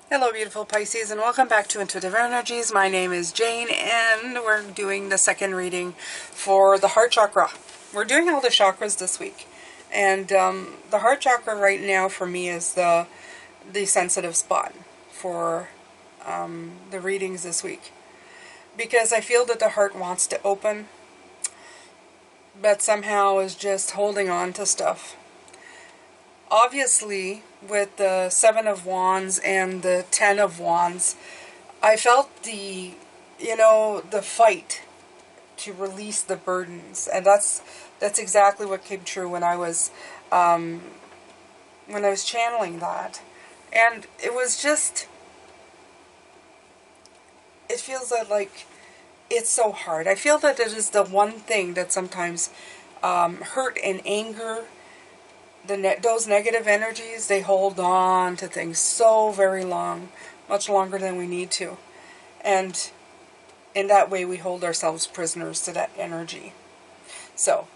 Hello beautiful Pisces, and welcome back to Intuitive Energies. My name is Jane and we're doing the second reading for the heart chakra. We're doing all the chakras this week, and the heart chakra right now for me is the sensitive spot for the readings this week, because I feel that the heart wants to open but somehow is just holding on to stuff. Obviously, with the Seven of Wands and the Ten of Wands, I felt the fight to release the burdens, and that's exactly what came true when I was channeling that, and it was just, it feels like it's so hard. I feel that it is the one thing that sometimes hurt and anger. Those negative energies, they hold on to things so very long, much longer than we need to. And in that way, we hold ourselves prisoners to that energy. So,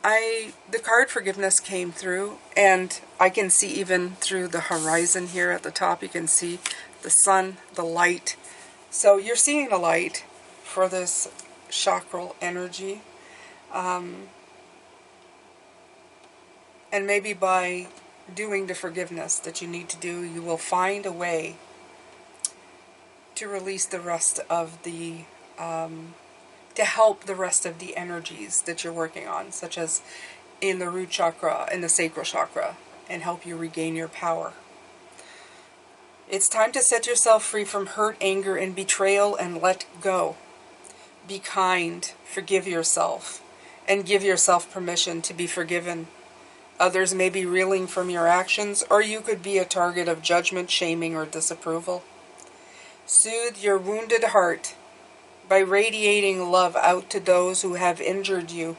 the card forgiveness came through, and I can see even through the horizon here at the top, you can see the sun, the light. So you're seeing the light for this chakral energy. And maybe by doing the forgiveness that you need to do, you will find a way to release the rest of the, to help the rest of the energies that you're working on, such as in the root chakra and the sacral chakra, and help you regain your power. It's time to set yourself free from hurt, anger, and betrayal and let go. Be kind, forgive yourself, and give yourself permission to be forgiven. Others may be reeling from your actions, or you could be a target of judgment, shaming, or disapproval. Soothe your wounded heart by radiating love out to those who have injured you.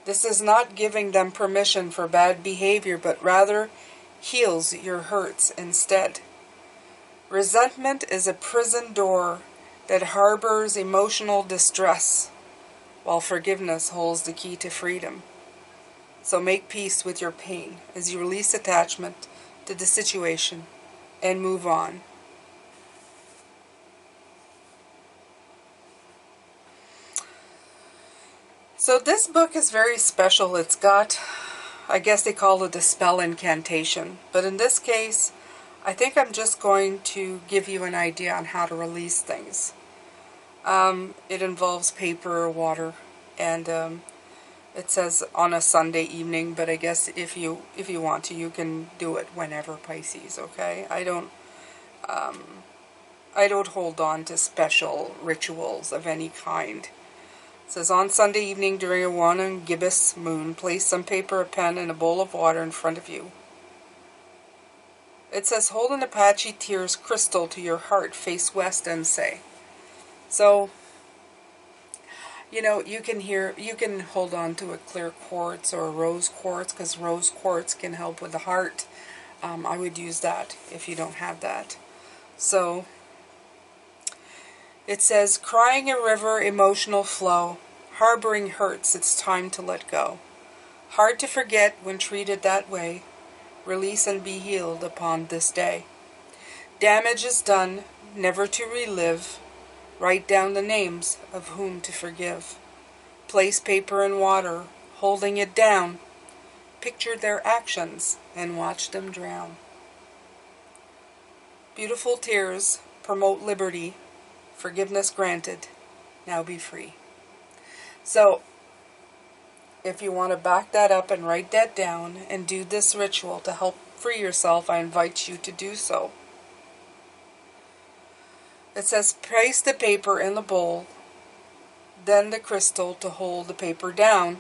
This is not giving them permission for bad behavior, but rather heals your hurts instead. Resentment is a prison door that harbors emotional distress, while forgiveness holds the key to freedom. So make peace with your pain as you release attachment to the situation and move on. So this book is very special. It's got, I guess they call it a spell incantation. But in this case, I think I'm just going to give you an idea on how to release things. It involves paper or water, and it says on a Sunday evening, but I guess if you want to, you can do it whenever, Pisces, okay? I don't hold on to special rituals of any kind. It says on Sunday evening during a one and gibbous moon, place some paper, a pen, and a bowl of water in front of you. It says hold an Apache Tears crystal to your heart, face west, and say. So, you can hold on to a clear quartz or a rose quartz, because rose quartz can help with the heart. I would use that if you don't have that. So, it says, crying a river, emotional flow, harboring hurts, it's time to let go. Hard to forget when treated that way, release and be healed upon this day. Damage is done, never to relive. Write down the names of whom to forgive. Place paper and water, holding it down. Picture their actions and watch them drown. Beautiful tears promote liberty. Forgiveness granted. Now be free. So, if you want to back that up and write that down and do this ritual to help free yourself, I invite you to do so. It says, place the paper in the bowl, then the crystal to hold the paper down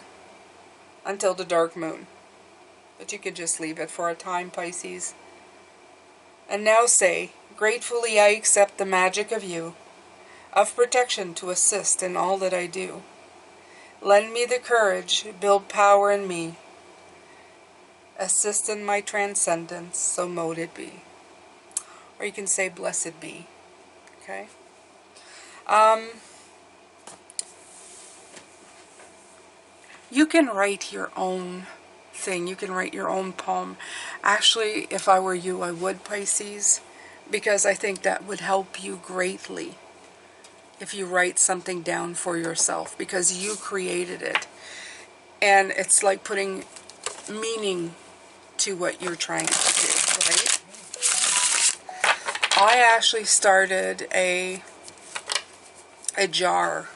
until the dark moon. But you could just leave it for a time, Pisces. And now say, gratefully I accept the magic of you, of protection to assist in all that I do. Lend me the courage, build power in me. Assist in my transcendence, so mote it be. Or you can say, blessed be. Okay? You can write your own thing. You can write your own poem. Actually, if I were you, I would, Pisces. because I think that would help you greatly if you write something down for yourself, because you created it. And it's like putting meaning to what you're trying to do, right? I actually started a jar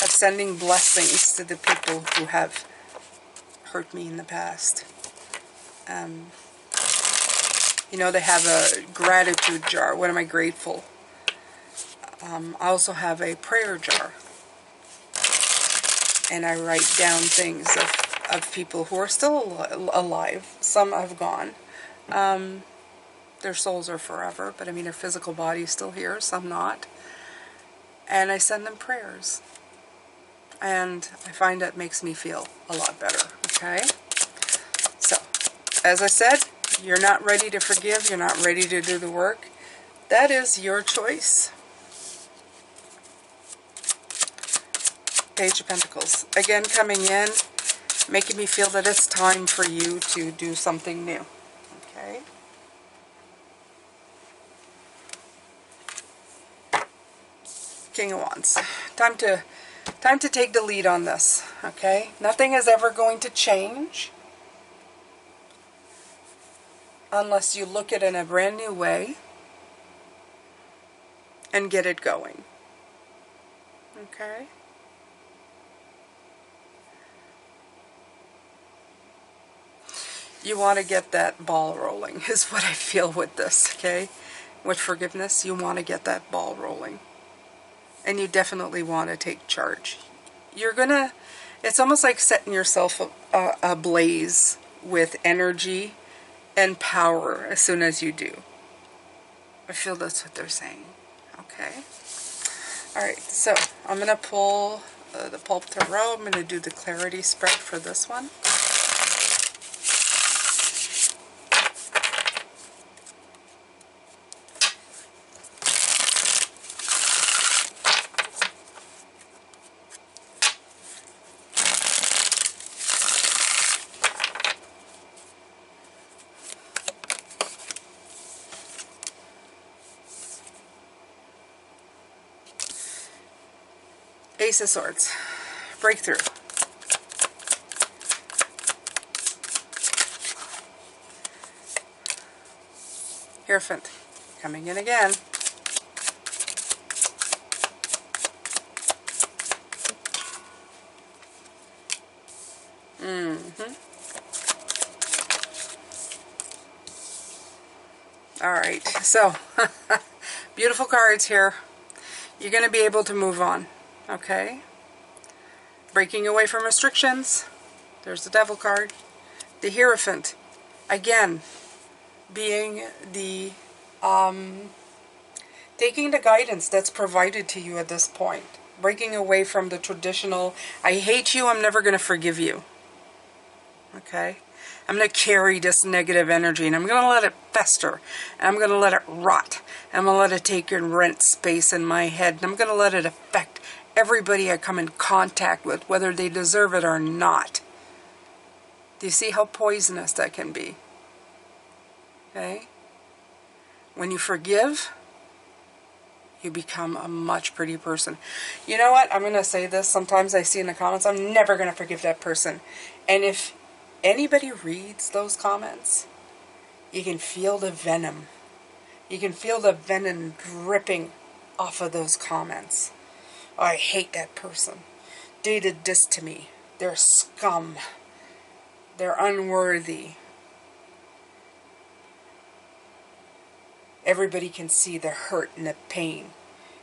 of sending blessings to the people who have hurt me in the past. You know, they have a gratitude jar. What am I grateful? I also have a prayer jar. And I write down things of people who are still alive. Some have gone. Their souls are forever, but I mean their physical body is still here, some not. And I send them prayers. And I find that makes me feel a lot better, okay? So, as I said, you're not ready to forgive, you're not ready to do the work. That is your choice. Page of Pentacles. Again, coming in, making me feel that it's time for you to do something new. Okay? King of Wands. Time to take the lead on this. Okay? Nothing is ever going to change unless you look at it in a brand new way and get it going. Okay? You want to get that ball rolling, is what I feel with this, okay? With forgiveness, you want to get that ball rolling. And you definitely want to take charge. You're gonna, it's almost like setting yourself ablaze with energy and power as soon as you do. I feel that's what they're saying, okay? Alright, so I'm going to pull the Pulp Tarot. I'm going to do the clarity spread for this one. Ace of Swords. Breakthrough. Hierophant. Coming in again. Alright, so beautiful cards here. You're going to be able to move on, okay? Breaking away from restrictions. There's the Devil card. The Hierophant. Again, being the, taking the guidance that's provided to you at this point. Breaking away from the traditional, I hate you, I'm never going to forgive you. Okay? I'm going to carry this negative energy and I'm going to let it fester. And I'm going to let it rot. And I'm going to let it take and rent space in my head. And I'm going to let it affect everybody I come in contact with, whether they deserve it or not. Do you see how poisonous that can be? Okay? When you forgive, you become a much prettier person. You know what? I'm going to say this. Sometimes I see in the comments, I'm never going to forgive that person. And if anybody reads those comments, you can feel the venom. You can feel the venom dripping off of those comments. Oh, I hate that person. They did this to me. They're scum. They're unworthy. Everybody can see the hurt and the pain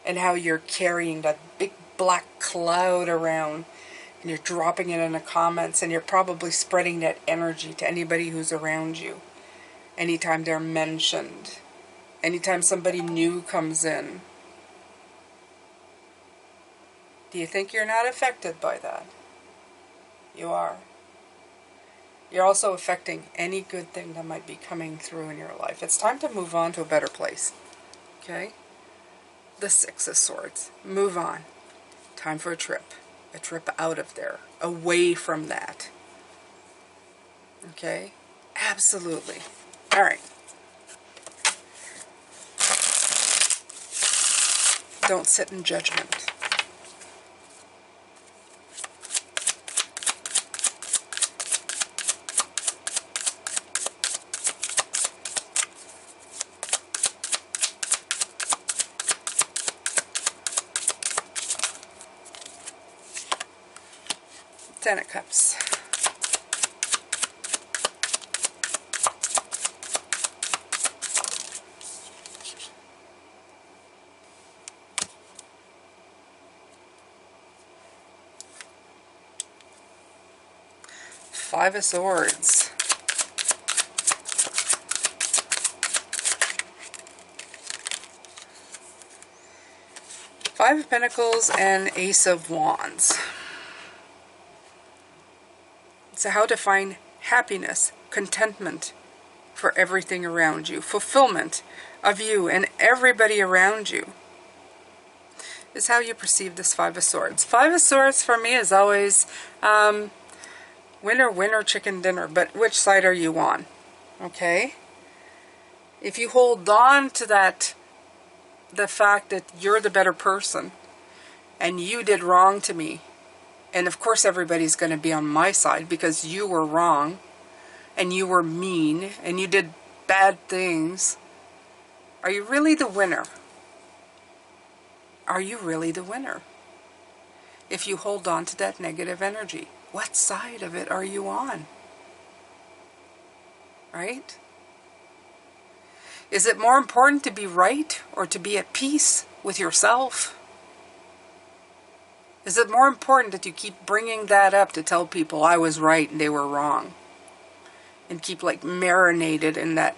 and how you're carrying that big black cloud around and you're dropping it in the comments and you're probably spreading that energy to anybody who's around you. Anytime they're mentioned. Anytime somebody new comes in. Do you think you're not affected by that? You are. You're also affecting any good thing that might be coming through in your life. It's time to move on to a better place. Okay? The Six of Swords. Move on. Time for a trip. A trip out of there. Away from that. Okay? Absolutely. Alright. Don't sit in judgment. Ten of Cups. Five of Swords. Five of Pentacles and Ace of Wands. So how to find happiness, contentment for everything around you, fulfillment of you and everybody around you, is how you perceive this Five of Swords. Five of Swords for me is always winner, winner, chicken dinner, but which side are you on? Okay? If you hold on to that, the fact that you're the better person and you did wrong to me, and of course everybody's going to be on my side because you were wrong and you were mean and you did bad things, are you really the winner? Are you really the winner? If you hold on to that negative energy, what side of it are you on? Right? Is it more important to be right or to be at peace with yourself? Is it more important that you keep bringing that up to tell people I was right and they were wrong? And keep like marinated in that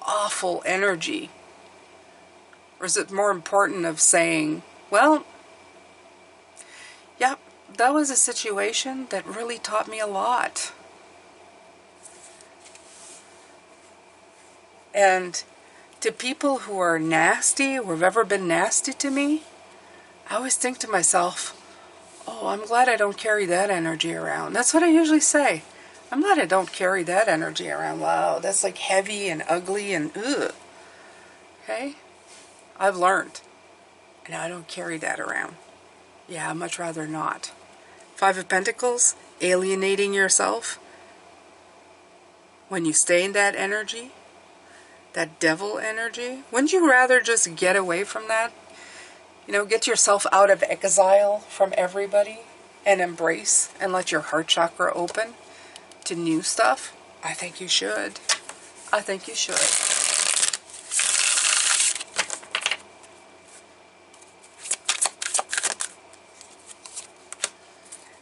awful energy? Or is it more important of saying, well, yeah, that was a situation that really taught me a lot. And to people who are nasty, or have ever been nasty to me, I always think to myself, oh, I'm glad I don't carry that energy around. That's what I usually say. I'm glad I don't carry that energy around. Wow, that's like heavy and ugly and ugh. Okay? I've learned. And I don't carry that around. Yeah, I'd much rather not. Five of Pentacles, alienating yourself. When you stay in that energy, that devil energy, wouldn't you rather just get away from that? You know, get yourself out of exile from everybody and embrace and let your heart chakra open to new stuff? I think you should. I think you should.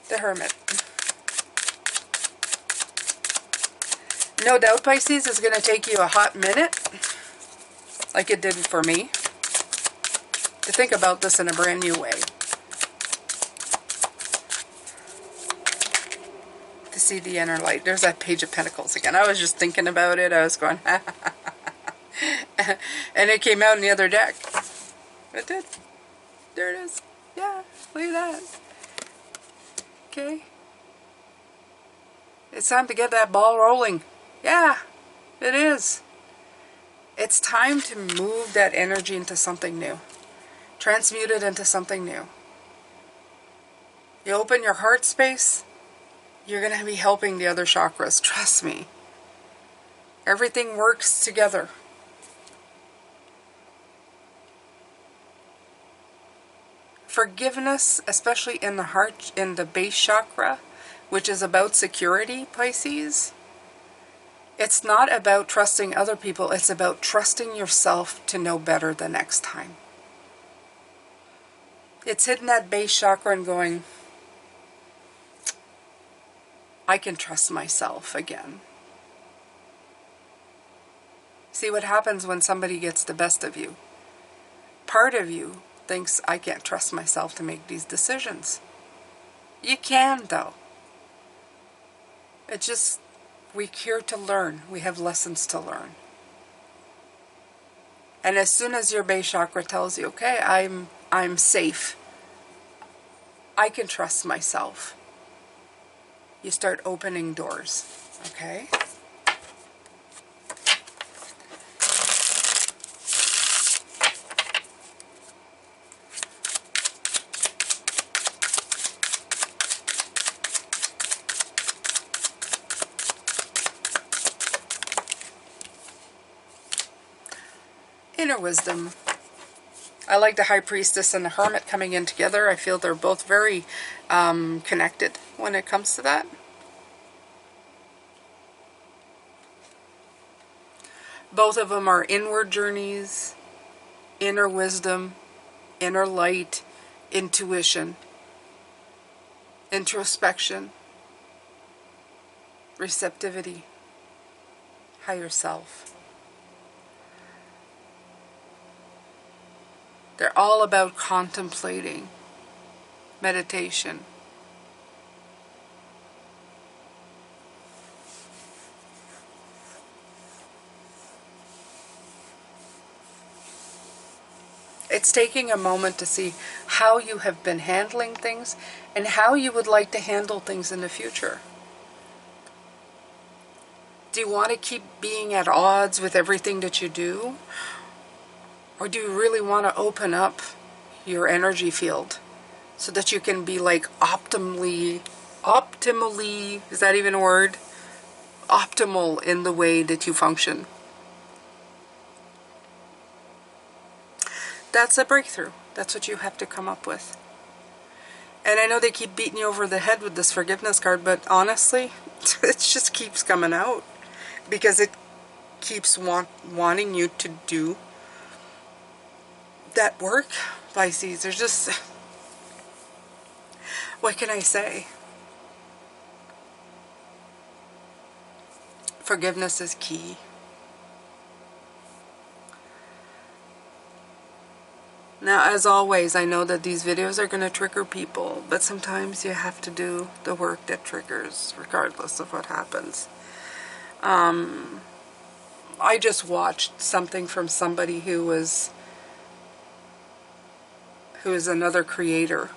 The Hermit. No doubt, Pisces, is going to take you a hot minute, like it did for me, to think about this in a brand new way. To see the inner light. There's that Page of Pentacles again. I was just thinking about it. I was going, and it came out in the other deck. It did. There it is. Yeah, look at that. Okay. It's time to get that ball rolling. Yeah, it is. It's time to move that energy into something new. Transmute it into something new. You open your heart space, you're going to be helping the other chakras. Trust me. Everything works together. Forgiveness, especially in the heart, in the base chakra, which is about security, Pisces. It's not about trusting other people. It's about trusting yourself to know better the next time. It's hitting that base chakra and going, I can trust myself again. See what happens when somebody gets the best of you. Part of you thinks, I can't trust myself to make these decisions. You can, though. It's just, we're here to learn. We have lessons to learn. And as soon as your base chakra tells you, okay, I'm safe, I can trust myself, you start opening doors. Okay? Inner wisdom. I like the High Priestess and the Hermit coming in together. I feel they're both very connected when it comes to that. Both of them are inward journeys, inner wisdom, inner light, intuition, introspection, receptivity, higher self. They're all about contemplating, meditation. It's taking a moment to see how you have been handling things and how you would like to handle things in the future. Do you want to keep being at odds with everything that you do? Or do you really want to open up your energy field so that you can be like optimally, is that even a word? Optimal in the way that you function. That's a breakthrough. That's what you have to come up with. And I know they keep beating you over the head with this forgiveness card, but honestly, it just keeps coming out. Because it keeps wanting you to do that work, Pisces. There's just... what can I say? Forgiveness is key. Now, as always, I know that these videos are going to trigger people, but sometimes you have to do the work that triggers, regardless of what happens. I just watched something from somebody who is another creator,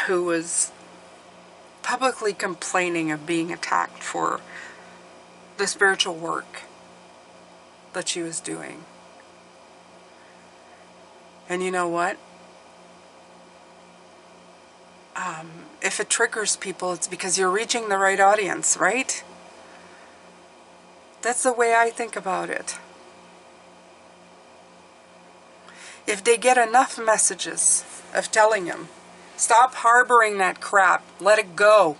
who was publicly complaining of being attacked for the spiritual work that she was doing. And you know what? If it triggers people, it's because you're reaching the right audience, right? That's the way I think about it. If they get enough messages of telling them, stop harboring that crap, let it go.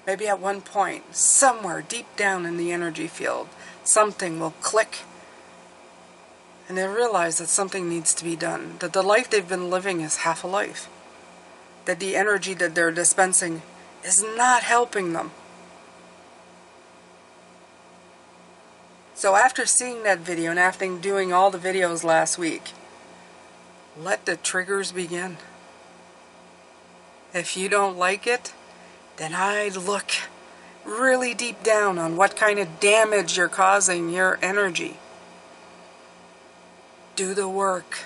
Maybe at one point, somewhere deep down in the energy field, something will click. And they realize that something needs to be done. That the life they've been living is half a life. That the energy that they're dispensing is not helping them. So after seeing that video and after doing all the videos last week, let the triggers begin. If you don't like it, then I'd look really deep down on what kind of damage you're causing your energy. Do the work.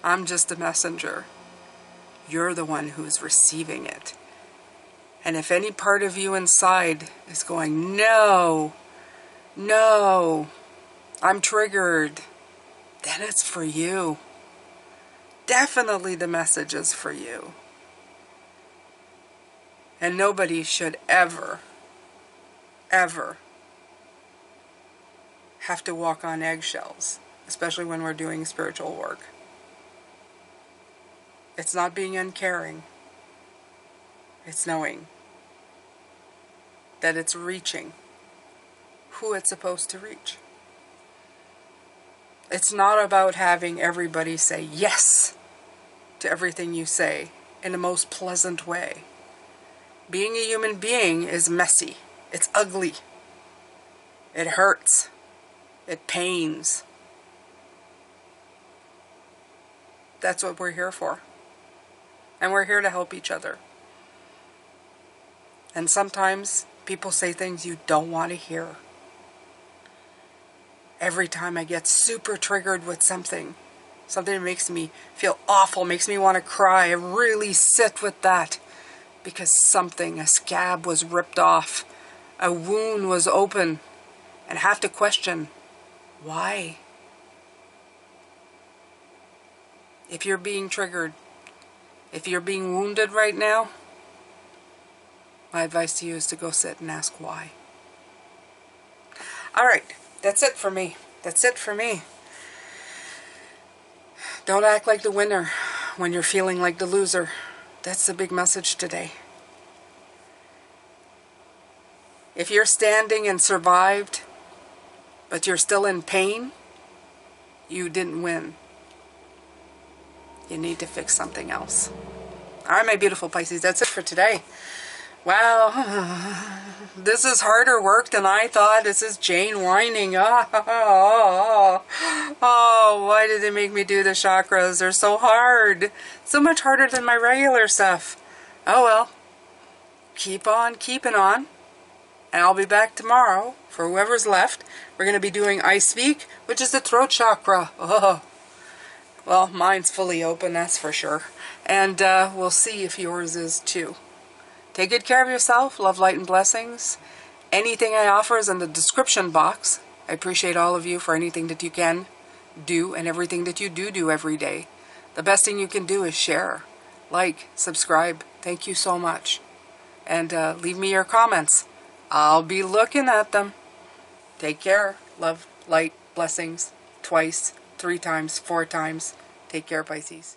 I'm just a messenger. You're the one who's receiving it. And if any part of you inside is going, no, I'm triggered, then it's for you. Definitely the message is for you. And nobody should ever have to walk on eggshells, especially when we're doing spiritual work. It's not being uncaring. It's knowing that it's reaching who it's supposed to reach. It's not about having everybody say yes to everything you say in the most pleasant way. Being a human being is messy. It's ugly. It hurts. It pains. That's what we're here for. And we're here to help each other. And sometimes people say things you don't want to hear. Every time I get super triggered with something that makes me feel awful, makes me want to cry, I really sit with that. Because a scab was ripped off, a wound was open, and I have to question, why? If you're being triggered, if you're being wounded right now, my advice to you is to go sit and ask why. Alright, that's it for me. That's it for me. Don't act like the winner when you're feeling like the loser. That's the big message today. If you're standing and survived, but you're still in pain, you didn't win. You need to fix something else. Alright, my beautiful Pisces, that's it for today. Wow, this is harder work than I thought. This is Jane whining. Oh, why did they make me do the chakras? They're so hard. So much harder than my regular stuff. Oh well, keep on keeping on. And I'll be back tomorrow for whoever's left. We're going to be doing I Speak, which is the throat chakra. Oh, well, mine's fully open, that's for sure. And we'll see if yours is too. Take good care of yourself. Love, light, and blessings. Anything I offer is in the description box. I appreciate all of you for anything that you can do and everything that you do every day. The best thing you can do is share, like, subscribe. Thank you so much. And leave me your comments. I'll be looking at them. Take care. Love, light, blessings. Twice, 3 times, 4 times. Take care, Pisces.